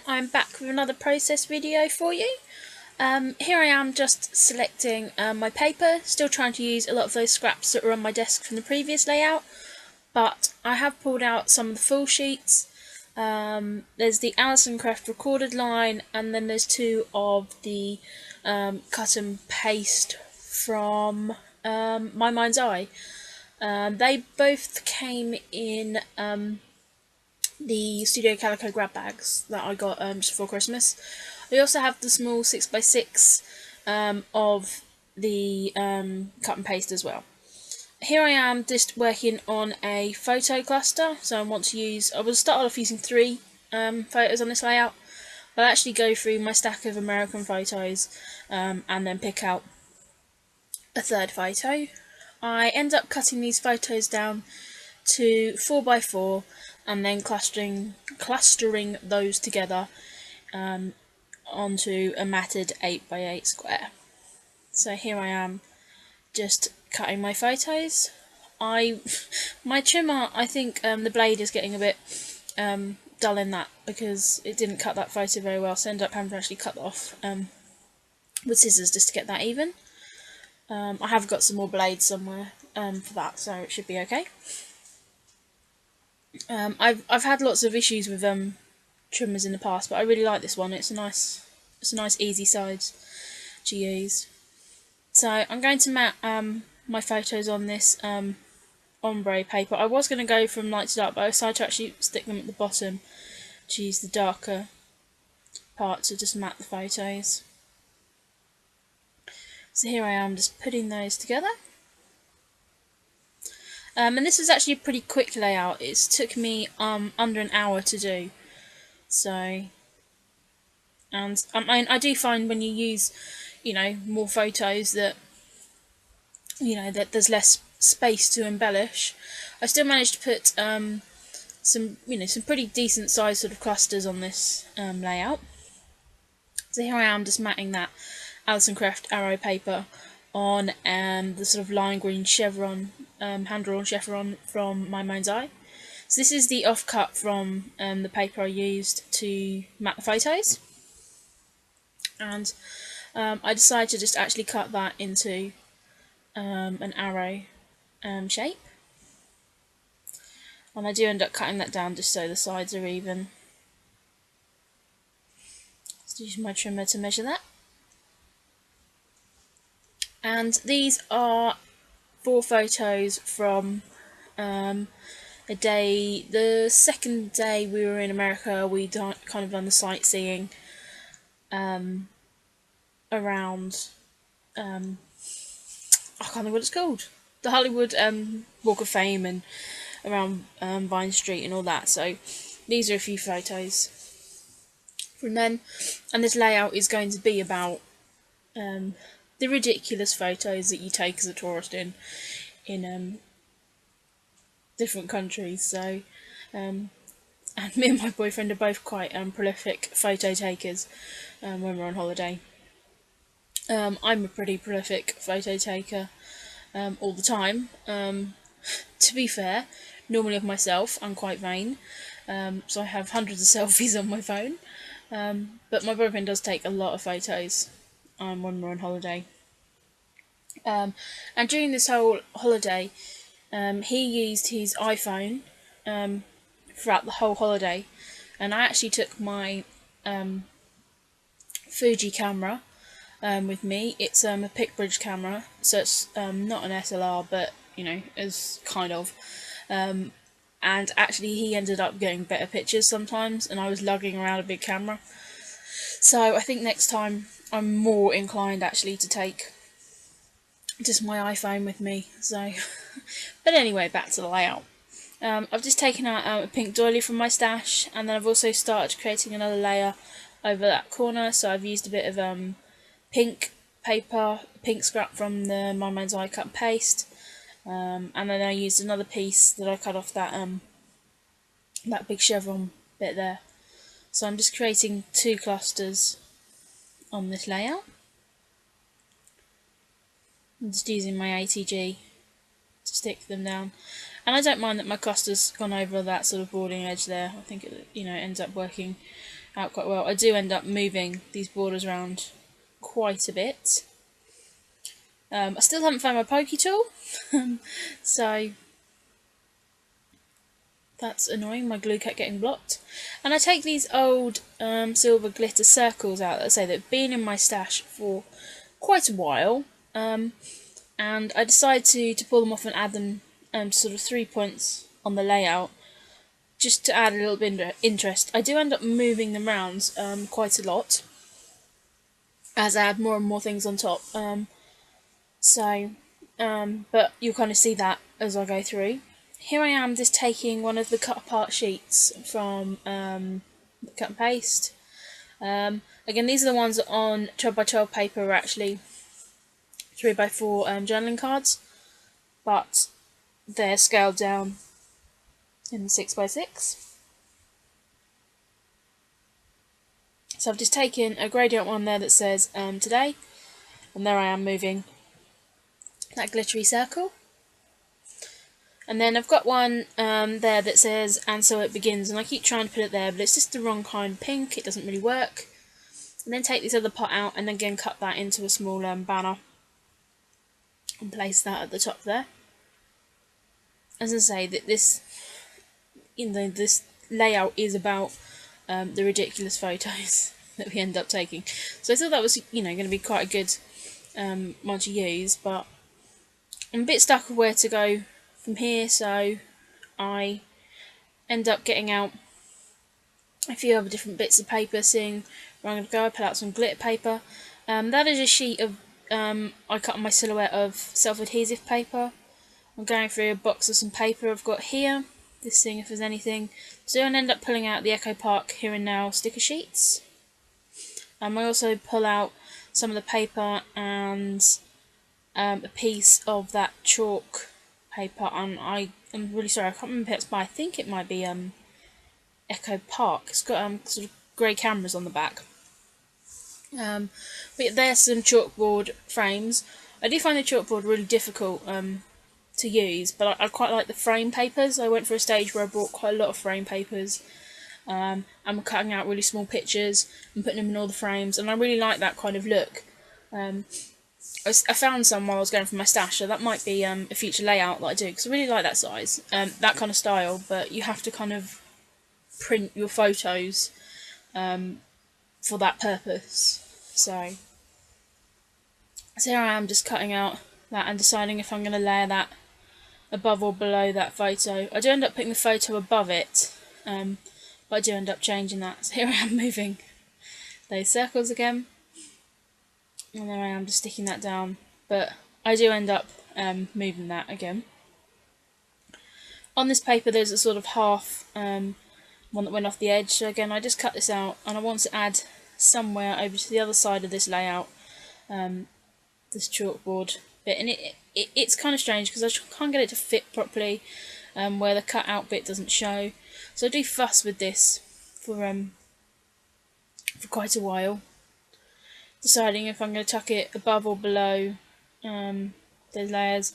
I'm back with another process video for you. Here I am just selecting my paper, still trying to use a lot of those scraps that were on my desk from the previous layout, but I have pulled out some of the full sheets. There's the Alison Krefft recorded line, and then there's two of the cut and paste from My Mind's Eye. They both came in the Studio Calico grab bags that I got just before Christmas. I also have the small 6x6 of the cut and paste as well. Here I am just working on a photo cluster, so I will start off using 3 photos on this layout. I'll actually go through my stack of American photos and then pick out a third photo. I end up cutting these photos down to 4x4 and then clustering those together onto a matted 8x8 square. So here I am just cutting my photos. My trimmer, I think the blade is getting a bit dull in that because it didn't cut that photo very well, so I ended up having to actually cut that off with scissors just to get that even. I have got some more blades somewhere for that, so it should be okay. I've had lots of issues with trimmers in the past, but I really like this one. It's a nice easy size to use. So I'm going to mat my photos on this ombre paper. I was going to go from light to dark, but I decided to actually stick them at the bottom to use the darker part to just mat the photos. So here I am just putting those together. And this is actually a pretty quick layout. It took me under an hour to do. So, and I do find when you use, more photos that, that there's less space to embellish. I still managed to put some pretty decent sized sort of clusters on this layout. So here I am just matting that Alison Krefft Arrow paper on the sort of lime green chevron, hand-drawn chevron from My Mind's Eye. So this is the offcut from the paper I used to mat the photos. And I decided to just actually cut that into an arrow shape. And I do end up cutting that down just so the sides are even. Just use my trimmer to measure that. And these are 4 photos from a day, the second day we were in America. We kind of done the sightseeing around, I can't think what it's called, the Hollywood Walk of Fame and around Vine Street and all that. So these are a few photos from then, and this layout is going to be about the ridiculous photos that you take as a tourist in different countries. So, and me and my boyfriend are both quite prolific photo takers when we're on holiday. I'm a pretty prolific photo taker all the time. To be fair, normally of myself, I'm quite vain, so I have hundreds of selfies on my phone. But my boyfriend does take a lot of photos when we're on holiday. And during this whole holiday, he used his iPhone throughout the whole holiday, and I actually took my Fuji camera with me. It's a Pickbridge camera, so it's not an SLR, but is kind of. And actually, he ended up getting better pictures sometimes, and I was lugging around a big camera. So I think next time I'm more inclined actually to take just my iPhone with me. So, but anyway, back to the layout. I've just taken out a pink doily from my stash, and then I've also started creating another layer over that corner. So I've used a bit of pink paper, pink scrap from the My Mind's Eye cut and paste, and then I used another piece that I cut off that that big chevron bit there. So I'm just creating 2 clusters on this layout. I'm just using my ATG to stick them down, and I don't mind that my cluster's gone over that sort of boarding edge there. I think it ends up working out quite well. I do end up moving these borders around quite a bit. I still haven't found my pokey tool, so that's annoying. My glue kept getting blocked. And I take these old silver glitter circles out that I say that have been in my stash for quite a while, and I decide to pull them off and add them sort of 3 points on the layout, just to add a little bit of interest. I do end up moving them around quite a lot as I add more and more things on top. But you'll kind of see that as I go through. Here I am just taking one of the cut apart sheets from Cut and Paste. Again, these are the ones on 12x12 paper, are actually 3x4 journaling cards, but they're scaled down in 6x6. So I've just taken a gradient one there that says today, and there I am moving that glittery circle. And then I've got one there that says "and so it begins," and I keep trying to put it there, but it's just the wrong kind of pink, it doesn't really work. And then take this other pot out and again cut that into a small banner and place that at the top there. As I say, that this layout is about the ridiculous photos that we end up taking. So I thought that was going to be quite a good one to use, but I'm a bit stuck with where to go from here, so I end up getting out a few other different bits of paper, seeing where I'm going to go. I pull out some glitter paper. That is a sheet of I cut on my silhouette of self-adhesive paper. I'm going through a box of some paper I've got here, just seeing if there's anything. So I end up pulling out the Echo Park Here and Now sticker sheets. I also pull out some of the paper and a piece of that chalk paper, and I'm really sorry, I can't remember who it's by. I think it might be Echo Park. It's got sort of grey cameras on the back. But yeah, there's some chalkboard frames. I do find the chalkboard really difficult to use, but I quite like the frame papers. I went for a stage where I bought quite a lot of frame papers. I'm cutting out really small pictures and putting them in all the frames, and I really like that kind of look. I found some while I was going for my stash, so that might be a future layout that I do, because I really like that size, that kind of style, but you have to kind of print your photos for that purpose. So here I am just cutting out that and deciding if I'm going to layer that above or below that photo. I do end up putting the photo above it, but I do end up changing that. So here I am moving those circles again, and there I am just sticking that down, but I do end up moving that again. On this paper there's a sort of half one that went off the edge, so again I just cut this out, and I want to add somewhere over to the other side of this layout this chalkboard bit, and it's kind of strange because I can't get it to fit properly where the cut out bit doesn't show, so I do fuss with this for quite a while, deciding if I'm going to tuck it above or below those layers,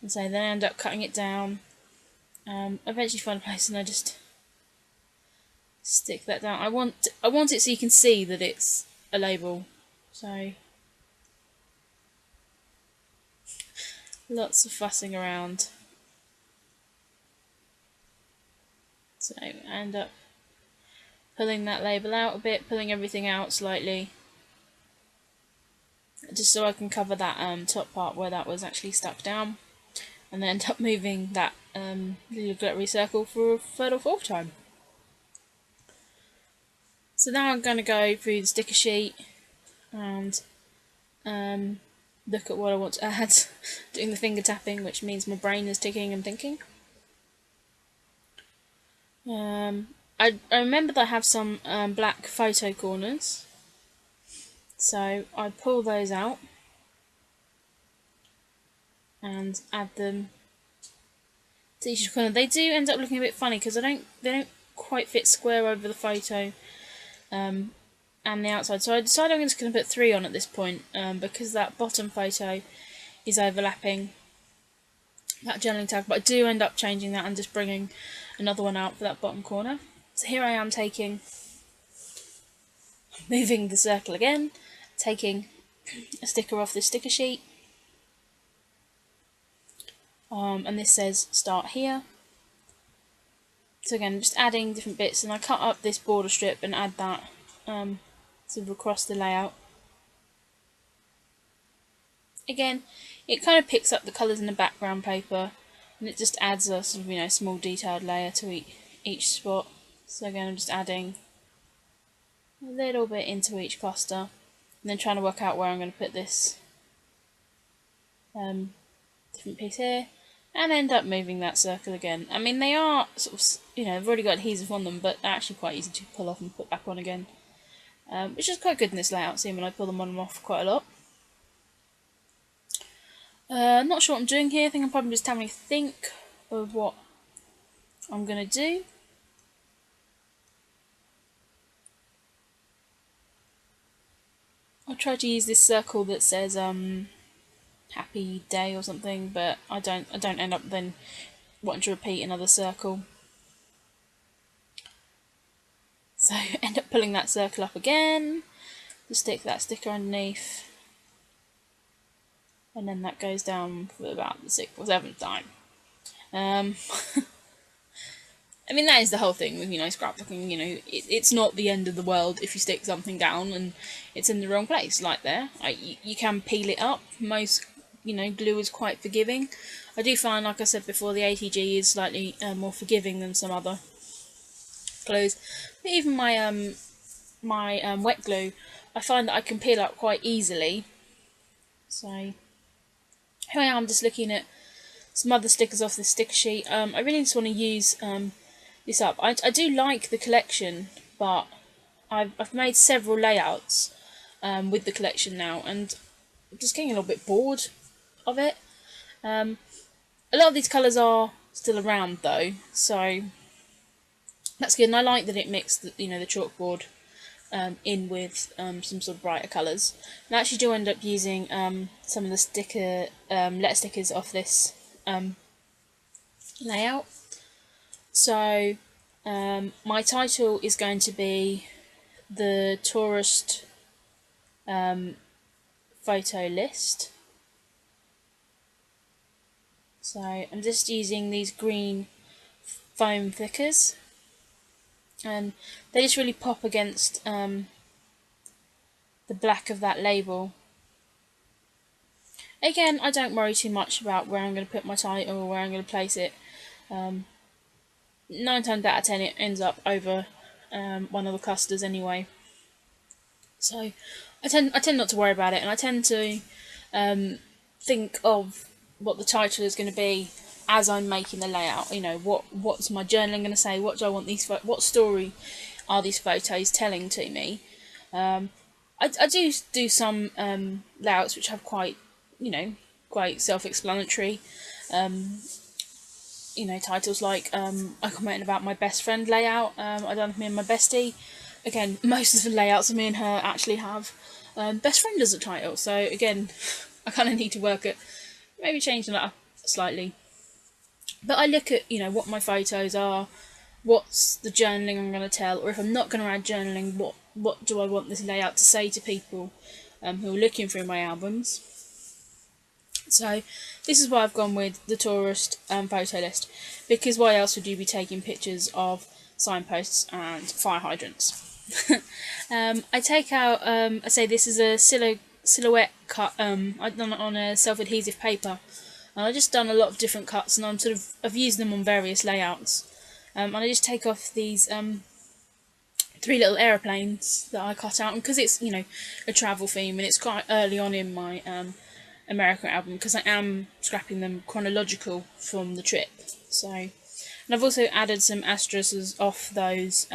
and so then I end up cutting it down. Eventually find a place and I just stick that down. I want it so you can see that it's a label, so lots of fussing around. So I end up pulling that label out a bit, pulling everything out slightly, just so I can cover that top part where that was actually stuck down, and then end up moving that little glittery circle for a third or fourth time. So now I'm going to go through the sticker sheet and look at what I want to add, doing the finger tapping, which means my brain is ticking and thinking. I remember that I have some black photo corners, so I pull those out and add them to each corner. They do end up looking a bit funny because they don't quite fit square over the photo and the outside. So I decided I'm just going to put 3 on at this point because that bottom photo is overlapping that journaling tag, but I do end up changing that and just bringing another one out for that bottom corner. So here I am taking moving the circle again, taking a sticker off this sticker sheet, and this says start here. So again, just adding different bits, and I cut up this border strip and add that sort of across the layout. Again, it kind of picks up the colours in the background paper, and it just adds a sort of, small detailed layer to each spot. So again, I'm just adding a little bit into each cluster, and then trying to work out where I'm going to put this different piece here, and end up moving that circle again. I mean, they are sort of, I've already got adhesive on them, but they're actually quite easy to pull off and put back on again, which is quite good in this layout, seeing when I pull them on and off quite a lot. Not sure what I'm doing here. I think I'm probably just having a think of what I'm going to do. I'll try to use this circle that says happy day or something, but I don't end up then wanting to repeat another circle. So end up pulling that circle up again, to stick that sticker underneath. And then that goes down for about the 6th or 7th time. I mean, that is the whole thing with, scrapbooking, it's not the end of the world if you stick something down and it's in the wrong place, like there. You can peel it up. Most, glue is quite forgiving. I do find, like I said before, the ATG is slightly more forgiving than some other glues. But even my wet glue, I find that I can peel up quite easily. So here I am, just looking at some other stickers off the sticker sheet. I really just want to use this up. I do like the collection, but I've made several layouts with the collection now, and I'm just getting a little bit bored of it. A lot of these colours are still around though, so that's good. And I like that it mixed the chalkboard in with some sort of brighter colours. And I actually do end up using some of the letter stickers off this layout. So my title is going to be the tourist photo list. So I'm just using these green foam thickers, and they just really pop against the black of that label. Again, I don't worry too much about where I'm going to put my title or where I'm going to place it. 9 times out of 10 it ends up over one of the clusters anyway. So I tend not to worry about it, and I tend to think of what the title is going to be as I'm making the layout. What's my journaling going to say? What do I want what story are these photos telling to me? I do some layouts which have quite self-explanatory titles, like I commented about my best friend layout I done with me and my bestie. Again, most of the layouts of me and her actually have best friend as a title, so again, I kind of need to work at maybe changing that up slightly. But I look at what my photos are, what's the journaling I'm going to tell, or if I'm not going to add journaling, what do I want this layout to say to people who are looking through my albums. So this is why I've gone with the tourist photo list, because why else would you be taking pictures of signposts and fire hydrants? I take out, I say this is a silhouette cut. I've done it on a self-adhesive paper, and I've just done a lot of different cuts, and I've used them on various layouts. And I just take off these 3 little aeroplanes that I cut out, and because it's a travel theme, and it's quite early on in my American album, because I am scrapping them chronological from the trip. So, and I've also added some asterisks off those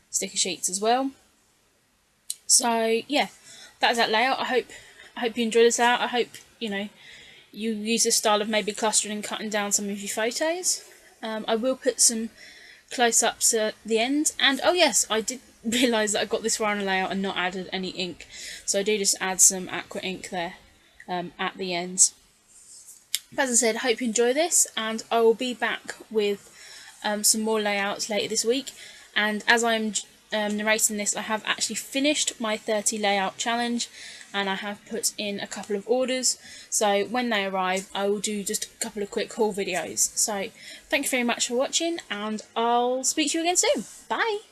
sticker sheets as well. So yeah, that's that layout. I hope you enjoy this layout. I hope you use this style of maybe clustering and cutting down some of your photos. I will put some close-ups at the end, and oh yes, I did realise that I got this far on a layout and not added any ink, so I do just add some aqua ink there at the end. But as I said, I hope you enjoy this, and I will be back with some more layouts later this week. And as I'm narrating this, I have actually finished my 30 layout challenge, and I have put in a couple of orders, so when they arrive I will do just a couple of quick haul videos. So thank you very much for watching, and I'll speak to you again soon. Bye!